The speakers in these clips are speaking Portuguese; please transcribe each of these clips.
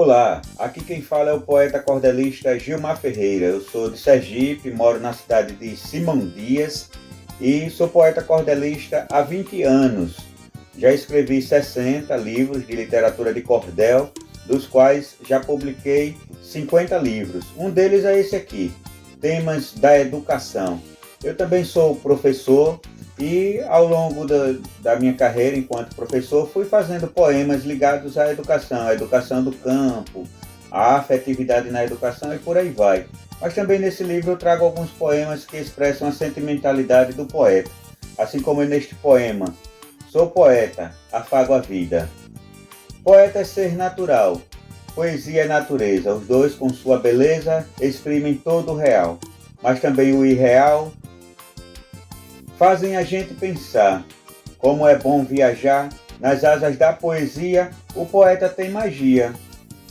Olá, aqui quem fala é o poeta cordelista Gilmar Ferreira. Eu sou de Sergipe, moro na cidade de Simão Dias e sou poeta cordelista há 20 anos. Já escrevi 60 livros de literatura de cordel, dos quais já publiquei 50 livros. Um deles é esse aqui, Temas da Educação. Eu também sou professor e ao longo da minha carreira enquanto professor fui fazendo poemas ligados à educação do campo, à afetividade na educação e por aí vai. Mas também nesse livro eu trago alguns poemas que expressam a sentimentalidade do poeta, assim como neste poema, Sou poeta, afago a vida. Poeta é ser natural, poesia é natureza, os dois com sua beleza exprimem todo o real, mas também o irreal fazem a gente pensar. Como é bom viajar, nas asas da poesia, o poeta tem magia,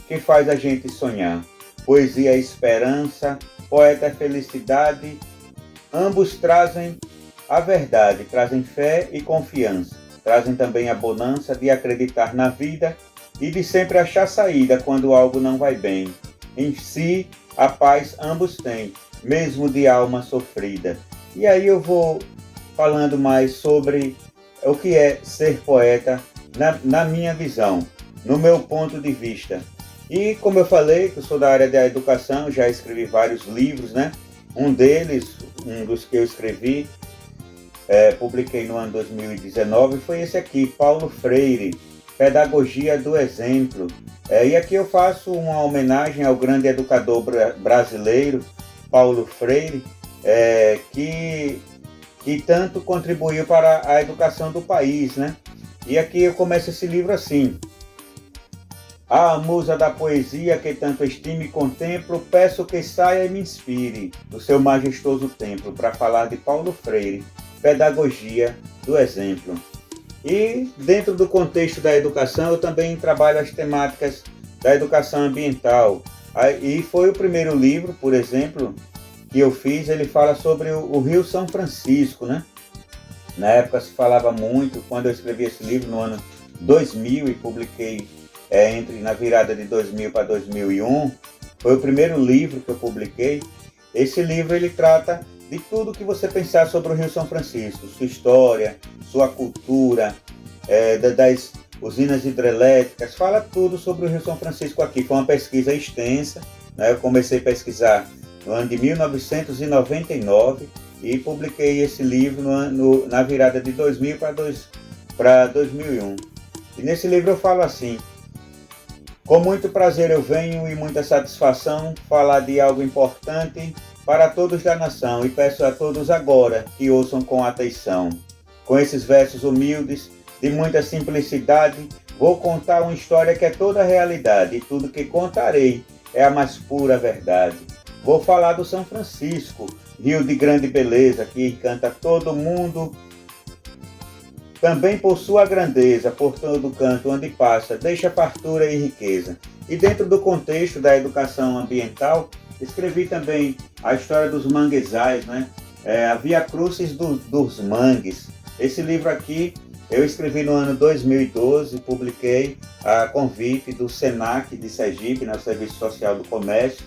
que faz a gente sonhar. Poesia é esperança, poeta é felicidade, ambos trazem a verdade, trazem fé e confiança, trazem também a bonança de acreditar na vida e de sempre achar saída quando algo não vai bem. Em si, a paz ambos têm, mesmo de alma sofrida. E aí eu vou falando mais sobre o que é ser poeta na minha visão, no meu ponto de vista. E como eu falei, que eu sou da área da educação, já escrevi vários livros, né? Um dos que eu escrevi, publiquei no ano 2019, foi esse aqui, Paulo Freire, Pedagogia do Exemplo. E aqui eu faço uma homenagem ao grande educador brasileiro, Paulo Freire, que tanto contribuiu para a educação do país, né? E aqui eu começo esse livro assim. Ah, musa da poesia que tanto estimo e contemplo, peço que saia e me inspire do seu majestoso templo para falar de Paulo Freire, Pedagogia do Exemplo. E dentro do contexto da educação, eu também trabalho as temáticas da educação ambiental. E foi o primeiro livro, por exemplo, que eu fiz, ele fala sobre o Rio São Francisco, né? Na época se falava muito, quando eu escrevi esse livro no ano 2000 e publiquei na virada de 2000 para 2001, foi o primeiro livro que eu publiquei. Esse livro ele trata de tudo que você pensar sobre o Rio São Francisco, sua história, sua cultura, das usinas hidrelétricas, fala tudo sobre o Rio São Francisco aqui. Foi uma pesquisa extensa, né? Eu comecei a pesquisar no ano de 1999 e publiquei esse livro na virada de 2000 para 2001. E nesse livro eu falo assim: com muito prazer eu venho e muita satisfação falar de algo importante para todos da nação e peço a todos agora que ouçam com atenção. Com esses versos humildes, de muita simplicidade, vou contar uma história que é toda a realidade e tudo que contarei é a mais pura verdade. Vou falar do São Francisco, rio de grande beleza que encanta todo mundo, também por sua grandeza, por todo canto onde passa, deixa fartura e riqueza. E dentro do contexto da educação ambiental, escrevi também a história dos manguezais, né? A Via Crucis dos Mangues. Esse livro aqui eu escrevi no ano 2012, publiquei a convite do SENAC de Sergipe, no Serviço Social do Comércio,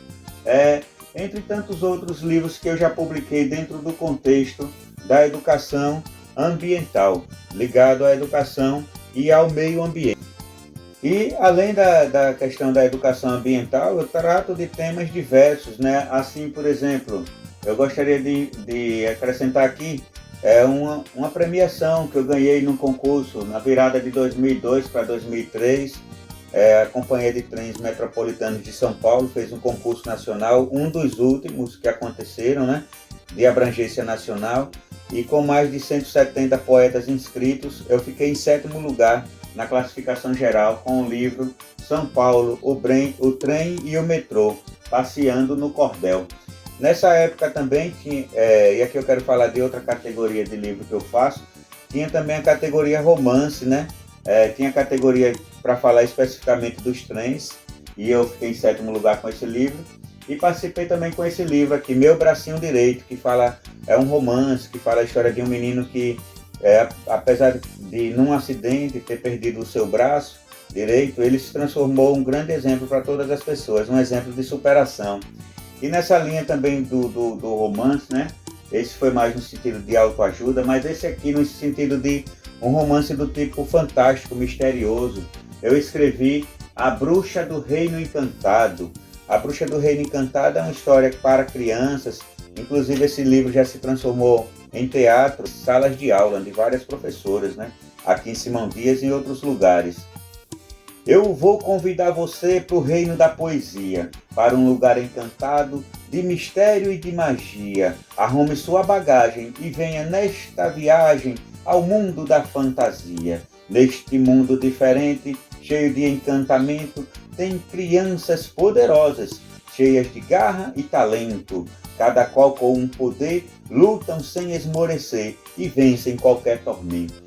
entre tantos outros livros que eu já publiquei dentro do contexto da educação ambiental, ligado à educação e ao meio ambiente. E além da questão da educação ambiental, eu trato de temas diversos, né? Assim, por exemplo, eu gostaria de acrescentar aqui uma premiação que eu ganhei num concurso na virada de 2002 para 2003. A Companhia de Trens Metropolitanos de São Paulo fez um concurso nacional, um dos últimos que aconteceram, né, de abrangência nacional, e com mais de 170 poetas inscritos, eu fiquei em 7º lugar na classificação geral com o livro São Paulo, o trem e o metrô, passeando no cordel. Nessa época também tinha, e aqui eu quero falar de outra categoria de livro que eu faço, tinha também a categoria romance, né? Tinha a categoria para falar especificamente dos trens, e eu fiquei em 7º lugar com esse livro. E participei também com esse livro aqui, Meu Bracinho Direito, que é um romance, que fala a história de um menino que, apesar de num acidente ter perdido o seu braço, direito, ele se transformou um grande exemplo para todas as pessoas, um exemplo de superação. E nessa linha também do romance, né? Esse foi mais no sentido de autoajuda, mas esse aqui no sentido de um romance do tipo fantástico, misterioso. Eu escrevi A Bruxa do Reino Encantado. A Bruxa do Reino Encantado é uma história para crianças. Inclusive esse livro já se transformou em teatro, salas de aula de várias professoras, né? Aqui em Simão Dias e em outros lugares. Eu vou convidar você para o reino da poesia, para um lugar encantado de mistério e de magia. Arrume sua bagagem e venha nesta viagem ao mundo da fantasia. Neste mundo diferente, cheio de encantamento, tem crianças poderosas, cheias de garra e talento. Cada qual com um poder, lutam sem esmorecer e vencem qualquer tormento.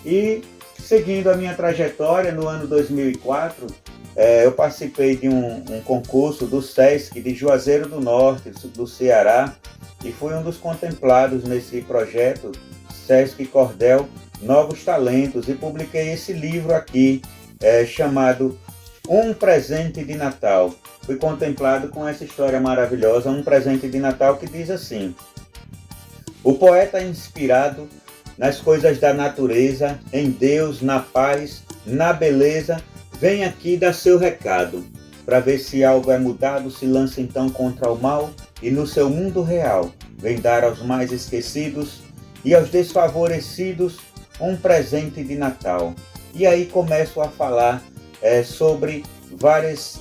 E seguindo a minha trajetória, no ano 2004, eu participei de um concurso do SESC de Juazeiro do Norte, do Ceará, e fui um dos contemplados nesse projeto SESC Cordel Novos Talentos, e publiquei esse livro aqui, chamado Um Presente de Natal. Fui contemplado com essa história maravilhosa, Um Presente de Natal, que diz assim: o poeta é inspirado nas coisas da natureza, em Deus, na paz, na beleza, vem aqui dar seu recado. Para ver se algo é mudado, se lança então contra o mal, e no seu mundo real, vem dar aos mais esquecidos e aos desfavorecidos um presente de Natal. E aí começo a falar sobre vários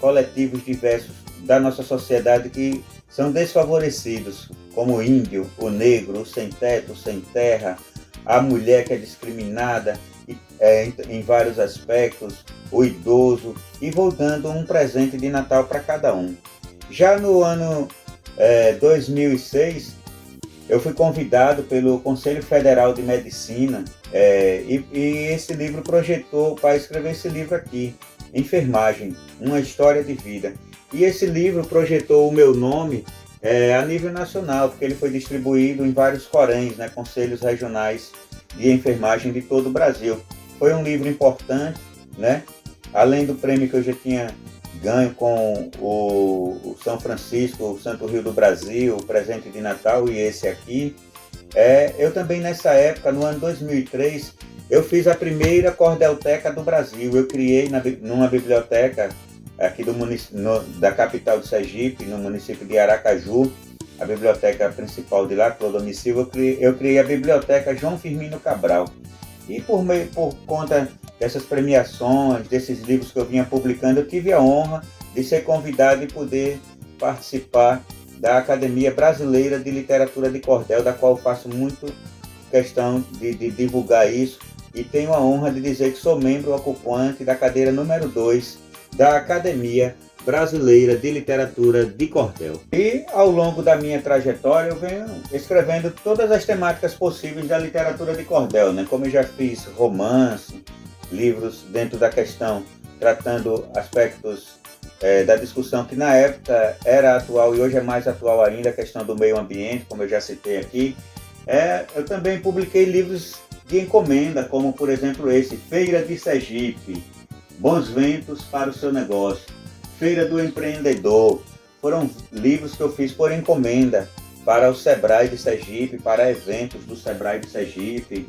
coletivos diversos da nossa sociedade que são desfavorecidos, como o índio, o negro, o sem-teto, o sem-terra, a mulher que é discriminada em vários aspectos, o idoso, e vou dando um presente de Natal para cada um. Já no ano 2006, eu fui convidado pelo Conselho Federal de Medicina e esse livro projetou para escrever esse livro aqui, Enfermagem, uma história de vida. E esse livro projetou o meu nome a nível nacional, porque ele foi distribuído em vários CORENs, né, Conselhos Regionais de Enfermagem de todo o Brasil. Foi um livro importante, né? Além do prêmio que eu já tinha ganho com o São Francisco, o Santo Rio do Brasil, o Presente de Natal e esse aqui. Eu também nessa época, no ano 2003, eu fiz a primeira cordelteca do Brasil. Eu criei numa biblioteca aqui da capital de Sergipe, no município de Aracaju, a biblioteca principal de lá, Clodomir Silva, eu criei a biblioteca João Firmino Cabral. E por conta dessas premiações, desses livros que eu vinha publicando, eu tive a honra de ser convidado e poder participar da Academia Brasileira de Literatura de Cordel, da qual faço muito questão de divulgar isso, e tenho a honra de dizer que sou membro ocupante da cadeira número 2 da Academia Brasileira de Literatura de Cordel. E ao longo da minha trajetória eu venho escrevendo todas as temáticas possíveis da literatura de cordel, né? Como eu já fiz romance, livros dentro da questão tratando aspectos da discussão que na época era atual e hoje é mais atual ainda, a questão do meio ambiente, como eu já citei aqui. Eu também publiquei livros de encomenda, como por exemplo esse, Feira de Sergipe, Bons Ventos para o Seu Negócio, Feira do Empreendedor. Foram livros que eu fiz por encomenda para o Sebrae de Sergipe, para eventos do Sebrae de Sergipe.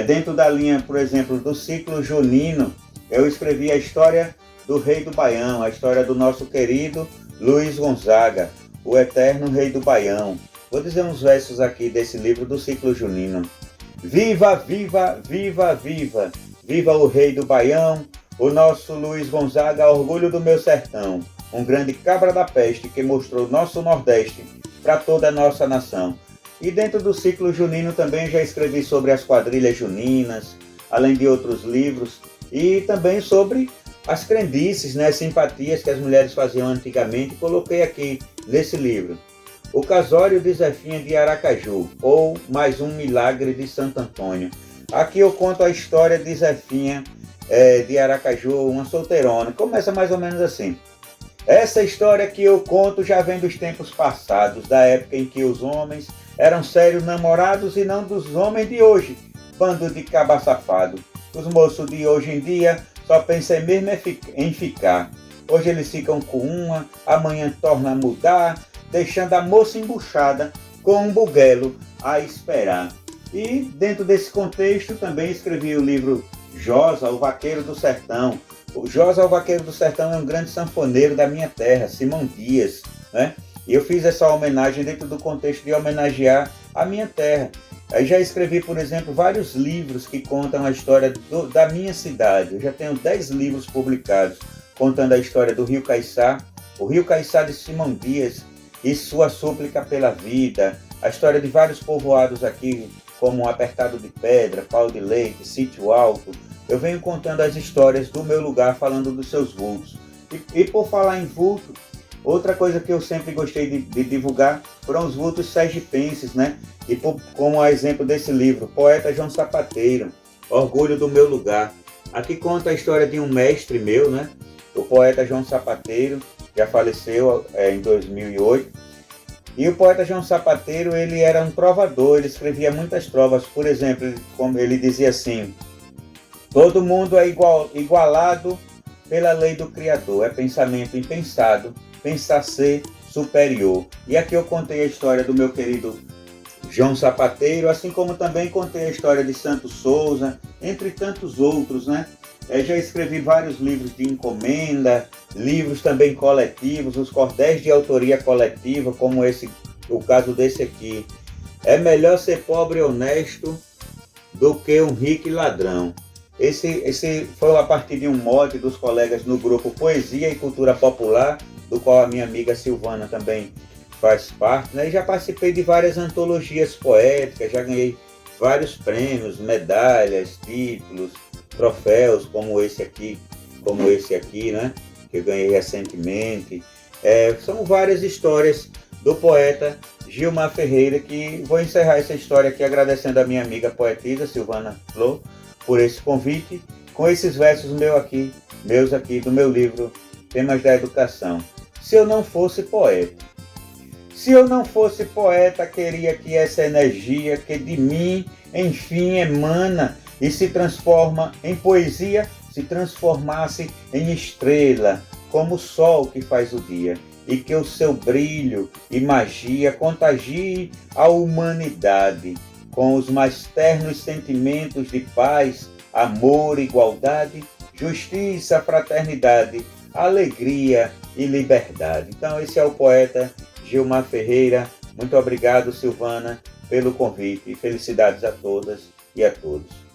Dentro da linha, por exemplo, do ciclo junino, eu escrevi a história do Rei do Baião, a história do nosso querido Luiz Gonzaga, o eterno Rei do Baião. Vou dizer uns versos aqui desse livro do ciclo junino. Viva, viva, viva, viva, viva o Rei do Baião, o nosso Luiz Gonzaga, orgulho do meu sertão, um grande cabra da peste que mostrou nosso Nordeste para toda a nossa nação. E dentro do ciclo junino também já escrevi sobre as quadrilhas juninas, além de outros livros, e também sobre as crendices, né, simpatias que as mulheres faziam antigamente, coloquei aqui nesse livro. O Casório de Zefinha de Aracaju, ou Mais um Milagre de Santo Antônio. Aqui eu conto a história de Zefinha de Aracaju, uma solteirona. Começa mais ou menos assim. Essa história que eu conto já vem dos tempos passados, da época em que os homens eram sérios namorados e não dos homens de hoje, bando de caba safado. Os moços de hoje em dia só pensam mesmo em ficar. Hoje eles ficam com uma, amanhã torna a mudar, deixando a moça embuchada com um buguelo a esperar. E dentro desse contexto também escrevi o livro Josa, o Vaqueiro do Sertão. O Josa, o Vaqueiro do Sertão, é um grande sanfoneiro da minha terra, Simão Dias, né? E eu fiz essa homenagem dentro do contexto de homenagear a minha terra. Aí já escrevi, por exemplo, vários livros que contam a história da minha cidade. Eu já tenho 10 livros publicados contando a história do Rio Caiçá, o Rio Caiçá de Simão Dias e sua súplica pela vida, a história de vários povoados aqui, como Apertado de Pedra, Pau de Leite, Sítio Alto. Eu venho contando as histórias do meu lugar, falando dos seus vultos. E por falar em vulto, outra coisa que eu sempre gostei de divulgar foram os vultos sergipenses, né? E como a exemplo desse livro, Poeta João Sapateiro, Orgulho do Meu Lugar. Aqui conta a história de um mestre meu, né? O poeta João Sapateiro, já faleceu em 2008. E o poeta João Sapateiro, ele era um trovador, ele escrevia muitas trovas. Por exemplo, como ele dizia assim: todo mundo é igualado pela lei do Criador, é pensamento impensado, pensar ser superior. E aqui eu contei a história do meu querido João Sapateiro, assim como também contei a história de Santo Souza, entre tantos outros, né? Já escrevi vários livros de encomenda, livros também coletivos, os cordéis de autoria coletiva, como o caso desse aqui. É melhor ser pobre e honesto do que um rico e ladrão. Esse foi a partir de um mote dos colegas no grupo Poesia e Cultura Popular, do qual a minha amiga Silvana também faz parte, né? E já participei de várias antologias poéticas, já ganhei vários prêmios, medalhas, títulos, troféus, como esse aqui, né? Que eu ganhei recentemente. São várias histórias do poeta Gilmar Ferreira, que vou encerrar essa história aqui agradecendo a minha amiga poetisa Silvana Flor por esse convite, com esses versos meus aqui do meu livro Temas da Educação. Se eu não fosse poeta, queria que essa energia que de mim, enfim, emana e se transforma em poesia, se transformasse em estrela, como o sol que faz o dia, e que o seu brilho e magia contagie a humanidade com os mais ternos sentimentos de paz, amor, igualdade, justiça, fraternidade, alegria e liberdade. Então esse é o poeta Gilmar Ferreira. Muito obrigado, Silvana, pelo convite e felicidades a todas e a todos.